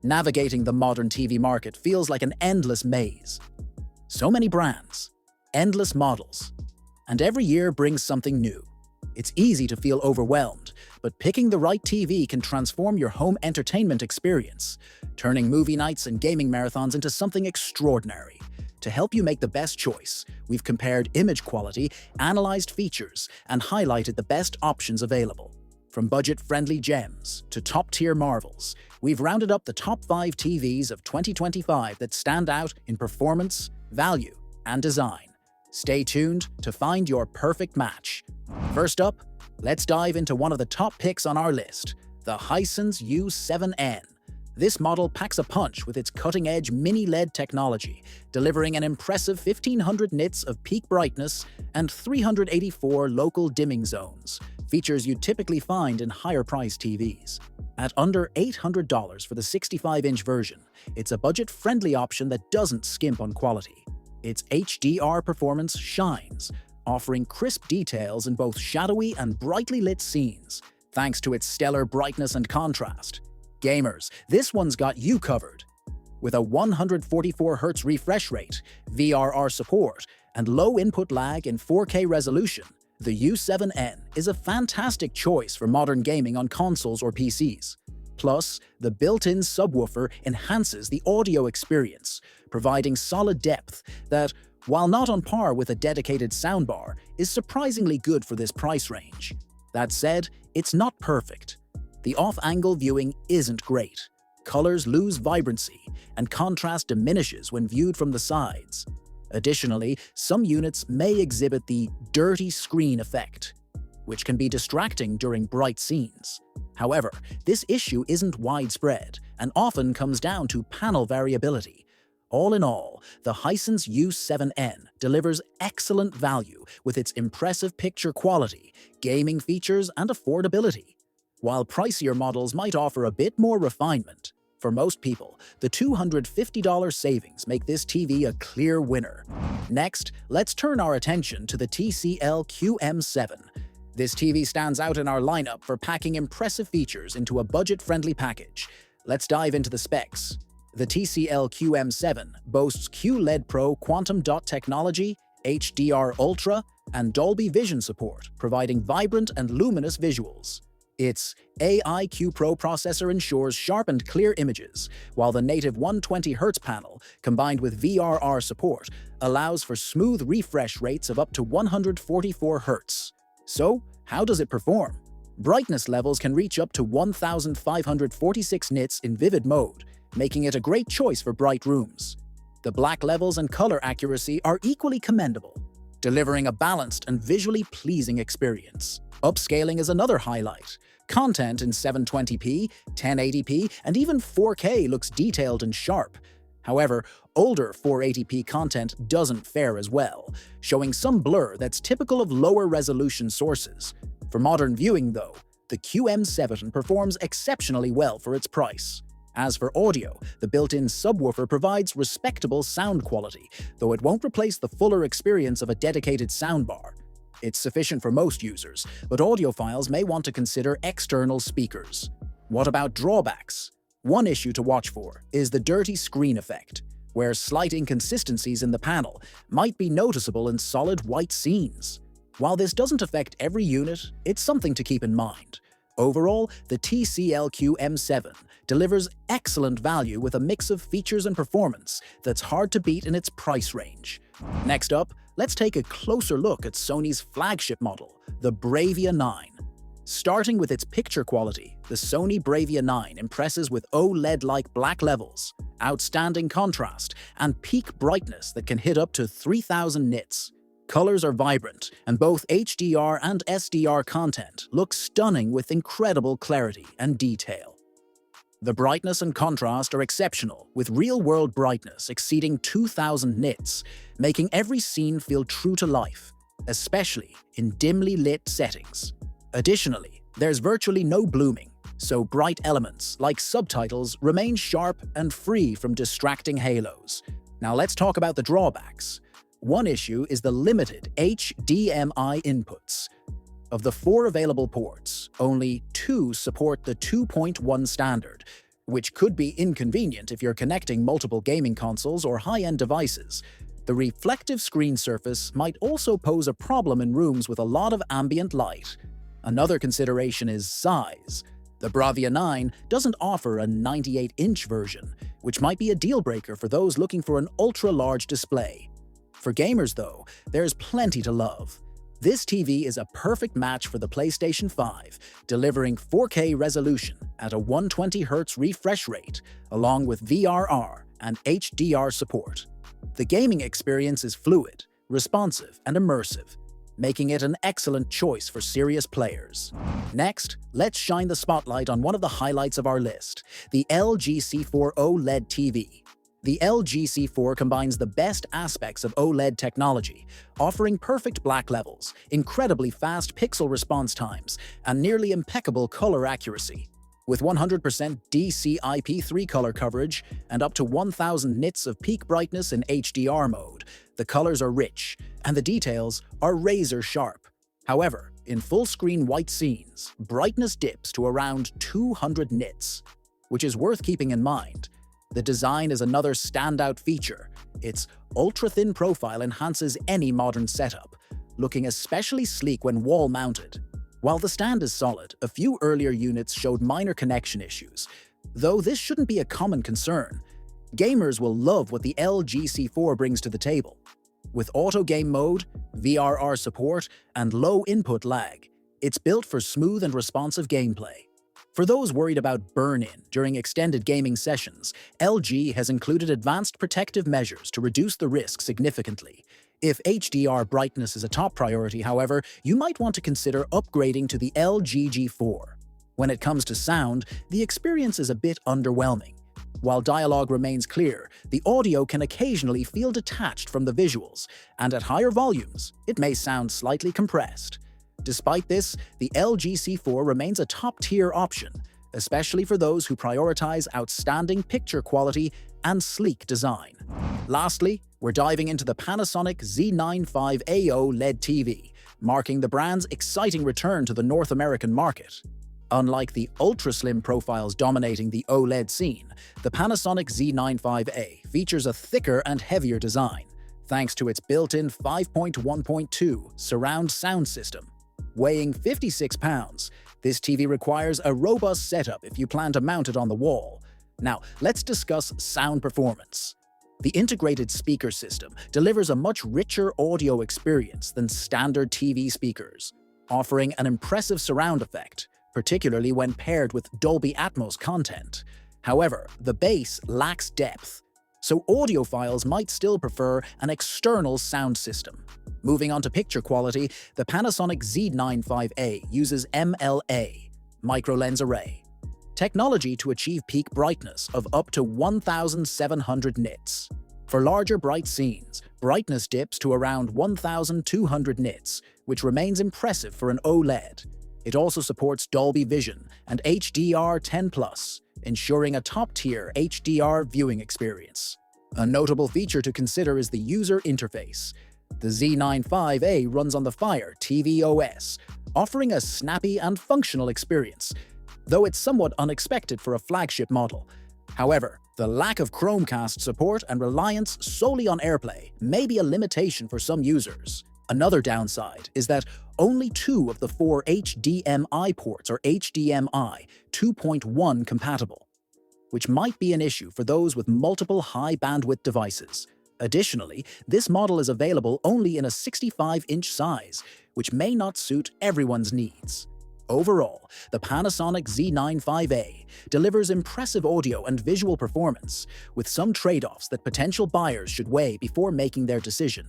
Navigating the modern TV market feels like an endless maze. So many brands, endless models, and every year brings something new. It's easy to feel overwhelmed, but picking the right TV can transform your home entertainment experience, turning movie nights and gaming marathons into something extraordinary. To help you make the best choice, we've compared image quality, analyzed features, and highlighted the best options available. From budget-friendly gems to top-tier marvels, we've rounded up the top 5 TVs of 2025 that stand out in performance, value, and design. Stay tuned to find your perfect match. First up, let's dive into one of the top picks on our list, the Hisense U7N. This model packs a punch with its cutting-edge mini LED technology, delivering an impressive 1500 nits of peak brightness and 384 local dimming zones, features you'd typically find in higher-priced TVs. At under $800 for the 65-inch version, it's a budget-friendly option that doesn't skimp on quality. Its HDR performance shines, offering crisp details in both shadowy and brightly lit scenes, thanks to its stellar brightness and contrast. Gamers, this one's got you covered. With a 144Hz refresh rate, VRR support, and low input lag in 4K resolution, the U7N is a fantastic choice for modern gaming on consoles or PCs. Plus, the built-in subwoofer enhances the audio experience, providing solid depth that, while not on par with a dedicated soundbar, is surprisingly good for this price range. That said, it's not perfect. The off-angle viewing isn't great. Colors lose vibrancy, and contrast diminishes when viewed from the sides. Additionally, some units may exhibit the dirty screen effect, which can be distracting during bright scenes. However, this issue isn't widespread and often comes down to panel variability. All in all, the Hisense U7N delivers excellent value with its impressive picture quality, gaming features, and affordability. While pricier models might offer a bit more refinement, for most people, the $250 savings make this TV a clear winner. Next, let's turn our attention to the TCL QM7. This TV stands out in our lineup for packing impressive features into a budget-friendly package. Let's dive into the specs. The TCL QM7 boasts QLED Pro Quantum Dot technology, HDR Ultra, and Dolby Vision support, providing vibrant and luminous visuals. Its AI-Q Pro processor ensures sharp and clear images, while the native 120Hz panel, combined with VRR support, allows for smooth refresh rates of up to 144Hz. So, how does it perform? Brightness levels can reach up to 1546 nits in vivid mode, making it a great choice for bright rooms. The black levels and color accuracy are equally commendable, delivering a balanced and visually pleasing experience. Upscaling is another highlight. Content in 720p, 1080p, and even 4K looks detailed and sharp. However, older 480p content doesn't fare as well, showing some blur that's typical of lower resolution sources. For modern viewing, though, the QM7 performs exceptionally well for its price. As for audio, the built-in subwoofer provides respectable sound quality, though it won't replace the fuller experience of a dedicated soundbar. It's sufficient for most users, but audiophiles may want to consider external speakers. What about drawbacks? One issue to watch for is the dirty screen effect, where slight inconsistencies in the panel might be noticeable in solid white scenes. While this doesn't affect every unit, it's something to keep in mind. Overall, the TCL QM7 delivers excellent value with a mix of features and performance that's hard to beat in its price range. Next up, let's take a closer look at Sony's flagship model, the Bravia 9. Starting with its picture quality, the Sony Bravia 9 impresses with OLED-like black levels, outstanding contrast, and peak brightness that can hit up to 3000 nits. Colors are vibrant, and both HDR and SDR content look stunning with incredible clarity and detail. The brightness and contrast are exceptional, with real-world brightness exceeding 2000 nits, making every scene feel true to life, especially in dimly lit settings. Additionally, there's virtually no blooming, so bright elements like subtitles remain sharp and free from distracting halos. Now let's talk about the drawbacks. One issue is the limited HDMI inputs. Of the 4 available ports, only 2 support the 2.1 standard, which could be inconvenient if you're connecting multiple gaming consoles or high-end devices. The reflective screen surface might also pose a problem in rooms with a lot of ambient light. Another consideration is size. The Bravia 9 doesn't offer a 98-inch version, which might be a deal-breaker for those looking for an ultra-large display. For gamers, though, there's plenty to love. This TV is a perfect match for the PlayStation 5, delivering 4K resolution at a 120Hz refresh rate, along with VRR and HDR support. The gaming experience is fluid, responsive, and immersive, making it an excellent choice for serious players. Next, let's shine the spotlight on one of the highlights of our list, the LG C4 OLED TV. The LG C4 combines the best aspects of OLED technology, offering perfect black levels, incredibly fast pixel response times, and nearly impeccable color accuracy. With 100% DCI-P3 color coverage and up to 1000 nits of peak brightness in HDR mode, the colors are rich, and the details are razor-sharp. However, in full-screen white scenes, brightness dips to around 200 nits, which is worth keeping in mind. The design is another standout feature. Its ultra-thin profile enhances any modern setup, looking especially sleek when wall-mounted. While the stand is solid, a few earlier units showed minor connection issues, though this shouldn't be a common concern. Gamers will love what the LG C4 brings to the table. With auto game mode, VRR support, and low input lag, it's built for smooth and responsive gameplay. For those worried about burn-in during extended gaming sessions, LG has included advanced protective measures to reduce the risk significantly. If HDR brightness is a top priority, however, you might want to consider upgrading to the LG G4. When it comes to sound, the experience is a bit underwhelming. While dialogue remains clear, the audio can occasionally feel detached from the visuals, and at higher volumes, it may sound slightly compressed. Despite this, the LG C4 remains a top-tier option, especially for those who prioritize outstanding picture quality and sleek design. Lastly, we're diving into the Panasonic Z95A OLED TV, marking the brand's exciting return to the North American market. Unlike the ultra-slim profiles dominating the OLED scene, the Panasonic Z95A features a thicker and heavier design, thanks to its built-in 5.1.2 surround sound system. Weighing 56 pounds, this TV requires a robust setup if you plan to mount it on the wall. Now, let's discuss sound performance. The integrated speaker system delivers a much richer audio experience than standard TV speakers, offering an impressive surround effect, particularly when paired with Dolby Atmos content. However, the bass lacks depth, so audiophiles might still prefer an external sound system. Moving on to picture quality, the Panasonic Z95A uses MLA, micro-lens array, technology to achieve peak brightness of up to 1700 nits. For larger bright scenes, brightness dips to around 1200 nits, which remains impressive for an OLED. It also supports Dolby Vision and HDR10+, ensuring a top-tier HDR viewing experience. A notable feature to consider is the user interface. The Z95A runs on the Fire TV OS, offering a snappy and functional experience, though it's somewhat unexpected for a flagship model. However, the lack of Chromecast support and reliance solely on AirPlay may be a limitation for some users. Another downside is that only 2 of the 4 HDMI ports are HDMI 2.1 compatible, which might be an issue for those with multiple high-bandwidth devices. Additionally, this model is available only in a 65-inch size, which may not suit everyone's needs. Overall, the Panasonic Z95A delivers impressive audio and visual performance, with some trade-offs that potential buyers should weigh before making their decision.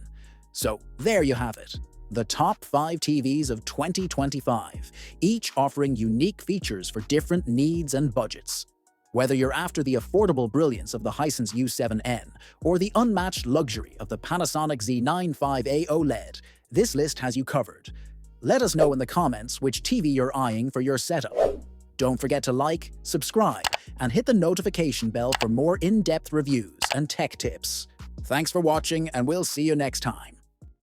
So, there you have it. The top 5 TVs of 2025, each offering unique features for different needs and budgets. Whether you're after the affordable brilliance of the Hisense U7N or the unmatched luxury of the Panasonic Z95A OLED, this list has you covered. Let us know in the comments which TV you're eyeing for your setup. Don't forget to like, subscribe, and hit the notification bell for more in-depth reviews and tech tips. Thanks for watching, and we'll see you next time.